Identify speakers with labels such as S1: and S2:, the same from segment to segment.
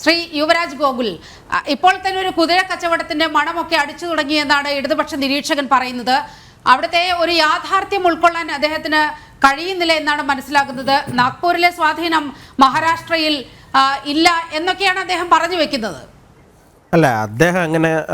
S1: ശ്രീ യുവരാജ് ഗോകുൽ, ഇപ്പോൾ തന്നെ ഒരു കുതിര കച്ചവടത്തിന്റെ മണമൊക്കെ അടിച്ചു തുടങ്ങിയെന്നാണ് ഇടതുപക്ഷ നിരീക്ഷകൻ പറയുന്നത്. അവിടുത്തെ ഒരു യാഥാർത്ഥ്യം ഉൾക്കൊള്ളാൻ അദ്ദേഹത്തിന് കഴിയുന്നില്ല എന്നാണ് മനസ്സിലാക്കുന്നത്. നാഗ്പൂരിലെ സ്വാധീനം മഹാരാഷ്ട്രയിൽ ഇല്ല എന്നൊക്കെയാണ് അദ്ദേഹം പറഞ്ഞു വെക്കുന്നത്.
S2: അല്ല,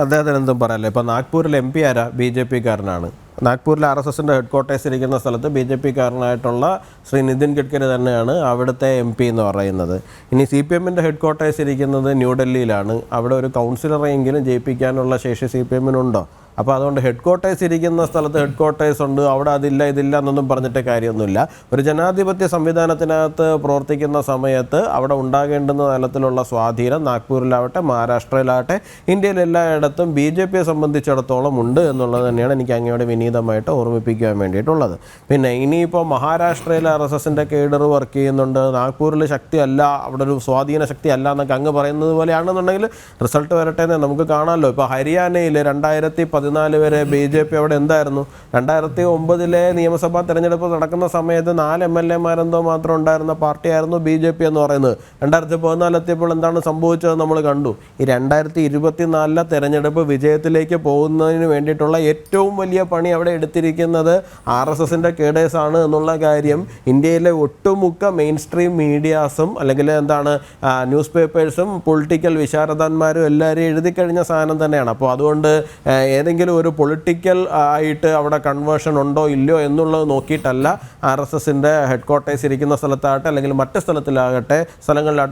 S2: അദ്ദേഹത്തിന് എന്തും പറയാമല്ലോ. ഇപ്പോൾ നാഗ്പൂരിൽ MP ആരാ? BJP കാരനാണ്. നാഗ്പൂരിൽ RSSന്റെ ഹെഡ്ക്വാർട്ടേഴ്സ് ഇരിക്കുന്ന സ്ഥലത്ത് BJP കാരനായിട്ടുള്ള ശ്രീ നിതിൻ ഗഡ്കരി തന്നെയാണ് അവിടുത്തെ MP എന്ന് പറയുന്നത്. ഇനി CPMന്റെ ഹെഡ്ക്വാർട്ടേഴ്സ് ഇരിക്കുന്നത് ന്യൂഡൽഹിയിലാണ്. അവിടെ ഒരു കൗൺസിലറെങ്കിലും ജയിപ്പിക്കാനുള്ള ശേഷി CPMനുണ്ടോ? അപ്പോൾ അതുകൊണ്ട് ഹെഡ്ക്വാർട്ടേഴ്സ് ഇരിക്കുന്ന സ്ഥലത്ത് ഹെഡ്ക്വാർട്ടേഴ്സ് ഉണ്ട്, അവിടെ അതില്ല ഇതില്ല എന്നൊന്നും പറഞ്ഞിട്ട് കാര്യമൊന്നുമില്ല. ഒരു ജനാധിപത്യ സംവിധാനത്തിനകത്ത് പ്രവർത്തിക്കുന്ന സമയത്ത് അവിടെ ഉണ്ടാകേണ്ടുന്ന തലത്തിലുള്ള സ്വാധീനം നാഗ്പൂരിലാവട്ടെ മഹാരാഷ്ട്രയിലാവട്ടെ ഇന്ത്യയിൽ എല്ലായിടത്തും BJPയെ സംബന്ധിച്ചിടത്തോളം ഉണ്ട് എന്നുള്ളത് തന്നെയാണ് എനിക്ക് അങ്ങയോട് വിനീതമായിട്ട് ഓർമ്മിപ്പിക്കാൻ വേണ്ടിയിട്ടുള്ളത്. പിന്നെ ഇനിയിപ്പോൾ മഹാരാഷ്ട്രയിൽ RSSന്റെ കേഡർ വർക്ക് ചെയ്യുന്നുണ്ട്, നാഗ്പൂരിൽ ശക്തിയല്ല, അവിടെ ഒരു സ്വാധീന ശക്തി അല്ല എന്നൊക്കെ അങ്ങ് പറയുന്നത് പോലെയാണെന്നുണ്ടെങ്കിൽ റിസൾട്ട് വരട്ടെ എന്ന് നമുക്ക് കാണാമല്ലോ. ഇപ്പോൾ ഹരിയാനയിൽ 2014 വരെ BJP അവിടെ എന്തായിരുന്നു? 2009 നിയമസഭാ തെരഞ്ഞെടുപ്പ് നടക്കുന്ന സമയത്ത് 4 MLA-മാരെന്തോ മാത്രം ഉണ്ടായിരുന്ന പാർട്ടിയായിരുന്നു BJP എന്ന് പറയുന്നത്. 2014 എത്തിയപ്പോൾ എന്താണ് സംഭവിച്ചത് നമ്മൾ കണ്ടു. ഈ 2024 തെരഞ്ഞെടുപ്പ് വിജയത്തിലേക്ക് പോകുന്നതിന് വേണ്ടിയിട്ടുള്ള ഏറ്റവും വലിയ പണി അവിടെ എടുത്തിരിക്കുന്നത് RSSന്റെ കേഡേഴ്സാണ് എന്നുള്ള കാര്യം ഇന്ത്യയിലെ ഒട്ടുമുക്ക മെയിൻ സ്ട്രീം മീഡിയാസും അല്ലെങ്കിൽ ന്യൂസ് പേപ്പേഴ്സും പൊളിറ്റിക്കൽ വിശാരദന്മാരും എല്ലാവരും എഴുതി കഴിഞ്ഞ സാധനം തന്നെയാണ്. അപ്പോൾ അതുകൊണ്ട് ഏതെങ്കിലും ഒരു പൊളിറ്റിക്കൽ ആയിട്ട് അവിടെ കൺവേർഷൻ ഉണ്ടോ ഇല്ലയോ എന്നുള്ളത് നോക്കിയിട്ടല്ല RSSന്റെ ഹെഡ്ക്വാർട്ടേഴ്സ് ഇരിക്കുന്ന സ്ഥലത്താകട്ടെ അല്ലെങ്കിൽ മറ്റ് സ്ഥലങ്ങളിലാകട്ടെ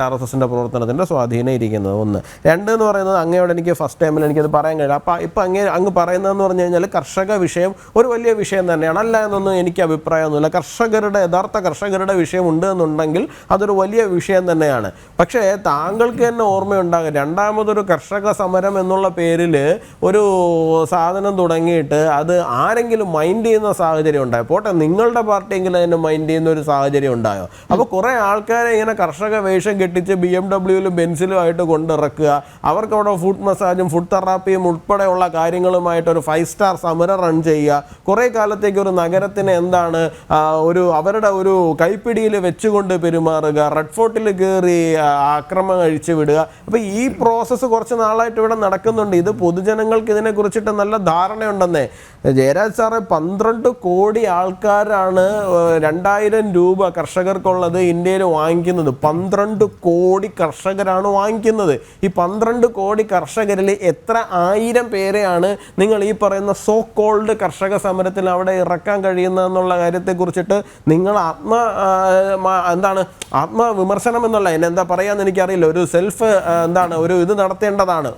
S2: RSSന്റെ പ്രവർത്തനത്തിൻ്റെ സ്വാധീനം ഇരിക്കുന്നത്. 1. 2 എന്ന് പറയുന്നത് അങ്ങയോട് എനിക്ക് ഫസ്റ്റ് ടൈമിൽ എനിക്കത് പറയാൻ കഴിയില്ല. അപ്പോൾ ഇപ്പം അങ്ങ് പറയുന്നതെന്ന് പറഞ്ഞു കഴിഞ്ഞാൽ കർഷക വിഷയം ഒരു വലിയ വിഷയം തന്നെയാണ്. അല്ല എന്നൊന്നും എനിക്ക് അഭിപ്രായമൊന്നുമില്ല. യഥാർത്ഥ കർഷകരുടെ വിഷയം ഉണ്ട് എന്നുണ്ടെങ്കിൽ അതൊരു വലിയ വിഷയം തന്നെയാണ്. പക്ഷേ താങ്കൾക്ക് തന്നെ ഓർമ്മയുണ്ടാകും, രണ്ടാമതൊരു കർഷക സമരം എന്നുള്ള പേരിൽ ഒരു സാധനം തുടങ്ങിയിട്ട് അത് ആരെങ്കിലും മൈൻഡ് ചെയ്യുന്ന സാഹചര്യം ഉണ്ടായോ? പോട്ടെ, നിങ്ങളുടെ പാർട്ടിയെങ്കിലും അതിനെ മൈൻഡ് ചെയ്യുന്ന ഒരു സാഹചര്യം ഉണ്ടായോ? അപ്പോൾ കുറേ ആൾക്കാരെ ഇങ്ങനെ കർഷക വേഷം കെട്ടിച്ച് BMW-ലും ബെൻസിലും ആയിട്ട് കൊണ്ടിറക്കുക, അവർക്ക് അവിടെ ഫുഡ് മസാജും ഫുഡ് തെറാപ്പിയും ഉൾപ്പെടെയുള്ള കാര്യങ്ങളുമായിട്ടൊരു 5-സ്റ്റാർ സമരം റൺ ചെയ്യുക, കുറേ കാലത്തേക്ക് ഒരു നഗരത്തിനെ അവരുടെ ഒരു കൈപ്പിടിയിൽ വെച്ചുകൊണ്ട് പെരുമാറുക, റെഡ് ഫോർട്ടിൽ കയറി ആക്രമണം അഴിച്ചു വിടുക. അപ്പോൾ ഈ പ്രോസസ്സ് കുറച്ച് നാളായിട്ട് ഇവിടെ നടക്കുന്നുണ്ട്. ഇത് പൊതുജനങ്ങൾക്ക് ഇതിനെ കുറിച്ചിട്ട് നല്ല ധാരണയുണ്ടെന്നേ. ജയരാജ് സാറെ, 12 കോടി ആൾക്കാരാണ് 2000 രൂപ കർഷകർക്കുള്ളത് ഇന്ത്യയിൽ വാങ്ങിക്കുന്നത്. 12 കോടി കർഷകരാണ് വാങ്ങിക്കുന്നത്. ഈ 12 കോടി കർഷകരിൽ എത്ര 1000 പേരെയാണ് നിങ്ങൾ ഈ പറയുന്ന സോ കോൾഡ് കർഷക സമരത്തിൽ അവിടെ ഇറക്കാൻ കഴിയുന്നതെന്നുള്ള കാര്യത്തെക്കുറിച്ചിട്ട് നിങ്ങൾ ആത്മവിമർശനം എന്നുള്ള എന്താ പറയാന്ന് എനിക്കറിയില്ല. ഒരു ഇത് നടത്തേണ്ടതാണ്,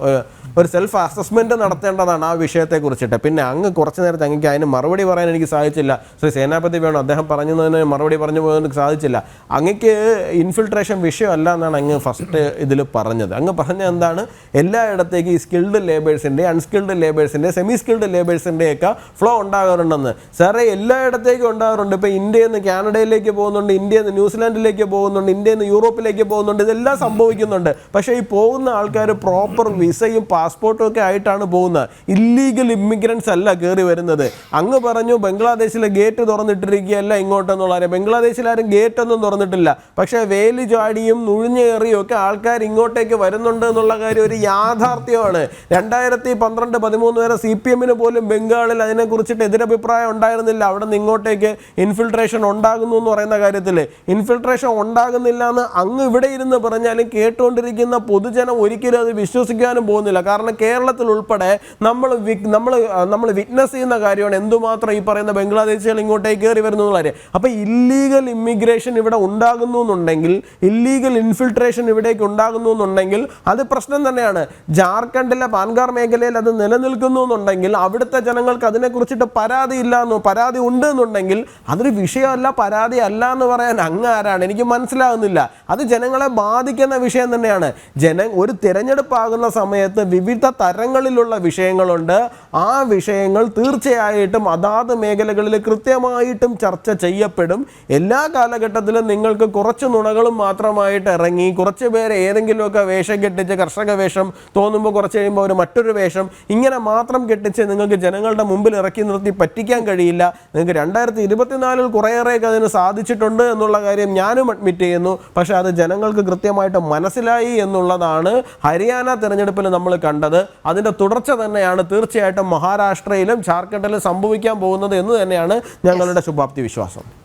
S2: ഒരു സെൽഫ് അസസ്മെൻറ്റ് നടത്തേണ്ടതാണ് ആ വിഷയത്തെക്കുറിച്ചിട്ട്. പിന്നെ അങ്ങ് കുറച്ച് നേരത്തെ അങ്ങേക്ക് അതിന് മറുപടി പറയാൻ എനിക്ക് സാധിച്ചില്ല. ശ്രീ സേനാപതി വേണം, അദ്ദേഹം പറഞ്ഞതിന് മറുപടി പറഞ്ഞു പോകാൻ സാധിച്ചില്ല. അങ്ങക്ക് ഇൻഫിൽട്രേഷൻ വിഷയമല്ല എന്നാണ് അങ്ങ് ഫസ്റ്റ് ഇതിൽ പറഞ്ഞത്. അങ്ങ് പറഞ്ഞത് എന്താണ്? എല്ലായിടത്തേക്കും ഈ സ്കിൽഡ് ലേബേഴ്സിൻ്റെ, അൺസ്കിൽഡ് ലേബേഴ്സിൻ്റെ, സെമി സ്കിൽഡ് ലേബേഴ്സിൻ്റെയൊക്കെ ഫ്ലോ ഉണ്ടാകാറുണ്ടെന്ന്. സാറേ, എല്ലായിടത്തേക്കും ഉണ്ടാകാറുണ്ട്. ഇപ്പോൾ ഇന്ത്യയിൽ നിന്ന് കാനഡയിലേക്ക് പോകുന്നുണ്ട്, ഇന്ത്യയിൽ നിന്ന് ന്യൂസിലാൻഡിലേക്ക് പോകുന്നുണ്ട്, ഇന്ത്യയിൽ നിന്ന് യൂറോപ്പിലേക്ക് പോകുന്നുണ്ട്, ഇതെല്ലാം സംഭവിക്കുന്നുണ്ട്. പക്ഷേ ഈ പോകുന്ന ആൾക്കാർ പ്രോപ്പർ വിസയും പാസ്പോർട്ടും ഒക്കെ ആയിട്ടാണ് പോകുന്നത്. ഇല്ലീഗൽ ഇമ്മിഗ്രൻസ് അല്ല കയറി വരുന്നത്. അങ്ങ് പറഞ്ഞു ബംഗ്ലാദേശിലെ ഗേറ്റ് തുറന്നിട്ടിരിക്കുകയല്ല ഇങ്ങോട്ടെന്നുള്ള കാര്യം. ബംഗ്ലാദേശിൽ ആരും ഗേറ്റൊന്നും തുറന്നിട്ടില്ല. പക്ഷേ വേലി ചാടിയും നുഴിഞ്ഞേറിയും ഒക്കെ ആൾക്കാർ ഇങ്ങോട്ടേക്ക് വരുന്നുണ്ട് എന്നുള്ള കാര്യം ഒരു യാഥാർത്ഥ്യമാണ്. 2012-13 വരെ CPMന് പോലും ബംഗാളിൽ അതിനെക്കുറിച്ചിട്ട് എതിരഭിപ്രായം ഉണ്ടായിരുന്നില്ല. അവിടെ നിന്ന് ഇങ്ങോട്ടേക്ക് ഇൻഫിൽട്രേഷൻ ഉണ്ടാകുന്നു എന്ന് പറയുന്ന കാര്യത്തിൽ ഇൻഫിൽട്രേഷൻ ഉണ്ടാകുന്നില്ല എന്ന് അങ്ങ് ഇവിടെ ഇരുന്ന് പറഞ്ഞാലും കേട്ടുകൊണ്ടിരിക്കുന്ന പൊതുജനം ഒരിക്കലും അത് വിശ്വസിക്കാനും പോകുന്നില്ല. കാരണം കേരളത്തിൽ ഉൾപ്പെടെ നമ്മൾ വിറ്റ്നസ് ചെയ്യുന്ന കാര്യമാണ് എന്തുമാത്രം ഈ പറയുന്ന ബംഗ്ലാദേശികൾ ഇങ്ങോട്ടേക്ക് കയറി വരുന്നു എന്നുള്ള കാര്യം. അപ്പോൾ ഇല്ലീഗൽ ഇമ്മിഗ്രേഷൻ ഇവിടെ ഉണ്ടാകുന്നു എന്നുണ്ടെങ്കിൽ, ഇല്ലീഗൽ ഇൻഫിൽട്രേഷൻ ഇവിടേക്ക് ഉണ്ടാകുന്നു എന്നുണ്ടെങ്കിൽ അത് പ്രശ്നം തന്നെയാണ്. ജാർഖണ്ഡിലെ പാൻഗാർ മേഖലയിൽ അത് നിലനിൽക്കുന്നു എന്നുണ്ടെങ്കിൽ അവിടുത്തെ ജനങ്ങൾക്ക് അതിനെക്കുറിച്ചിട്ട് പരാതി ഉണ്ട് എന്നുണ്ടെങ്കിൽ അതൊരു വിഷയമല്ല, പരാതി അല്ല എന്ന് പറയാൻ അങ്ങ് ആരാണ്? എനിക്ക് മനസ്സിലാകുന്നില്ല. അത് ജനങ്ങളെ ബാധിക്കുന്ന വിഷയം തന്നെയാണ്. ഒരു തിരഞ്ഞെടുപ്പാകുന്ന സമയത്ത് വിവിധ തരങ്ങളിലുള്ള വിഷയങ്ങളുണ്ട്. ആ വിഷയങ്ങൾ തീർച്ചയായിട്ടും അതാത് മേഖലകളിൽ കൃത്യമായിട്ടും ചർച്ച ചെയ്യപ്പെടും. എല്ലാ കാലഘട്ടത്തിലും നിങ്ങൾക്ക് കുറച്ച് നുണകളും മാത്രമായിട്ട് ഇറങ്ങി കുറച്ച് പേരെ ഏതെങ്കിലുമൊക്കെ വേഷം കെട്ടിച്ച്, കർഷക വേഷം തോന്നുമ്പോൾ കുറച്ച് കഴിയുമ്പോൾ ഒരു മറ്റൊരു വേഷം, ഇങ്ങനെ മാത്രം കെട്ടിച്ച് നിങ്ങൾക്ക് ജനങ്ങളുടെ മുമ്പിൽ ഇറക്കി നിർത്തി പറ്റിക്കാൻ കഴിയില്ല. നിങ്ങൾക്ക് 2024 കുറേയേറെയൊക്കെ അതിന് സാധിച്ചിട്ടുണ്ട് എന്നുള്ള കാര്യം ഞാനും അഡ്മിറ്റ് ചെയ്യുന്നു. പക്ഷേ അത് ജനങ്ങൾക്ക് കൃത്യമായിട്ട് മനസ്സിലായി എന്നുള്ളതാണ് ഹരിയാന തിരഞ്ഞെടുപ്പിൽ നമ്മൾ കണ്ടത്. അതിൻ്റെ തുടർച്ച തന്നെയാണ് തീർച്ചയായിട്ടും മഹാരാഷ്ട്രയിലും ജാർഖണ്ഡിലും സംഭവിക്കാൻ പോകുന്നത് എന്ന് തന്നെയാണ് ഞങ്ങളുടെ ശുഭാപ്തി വിശ്വാസം.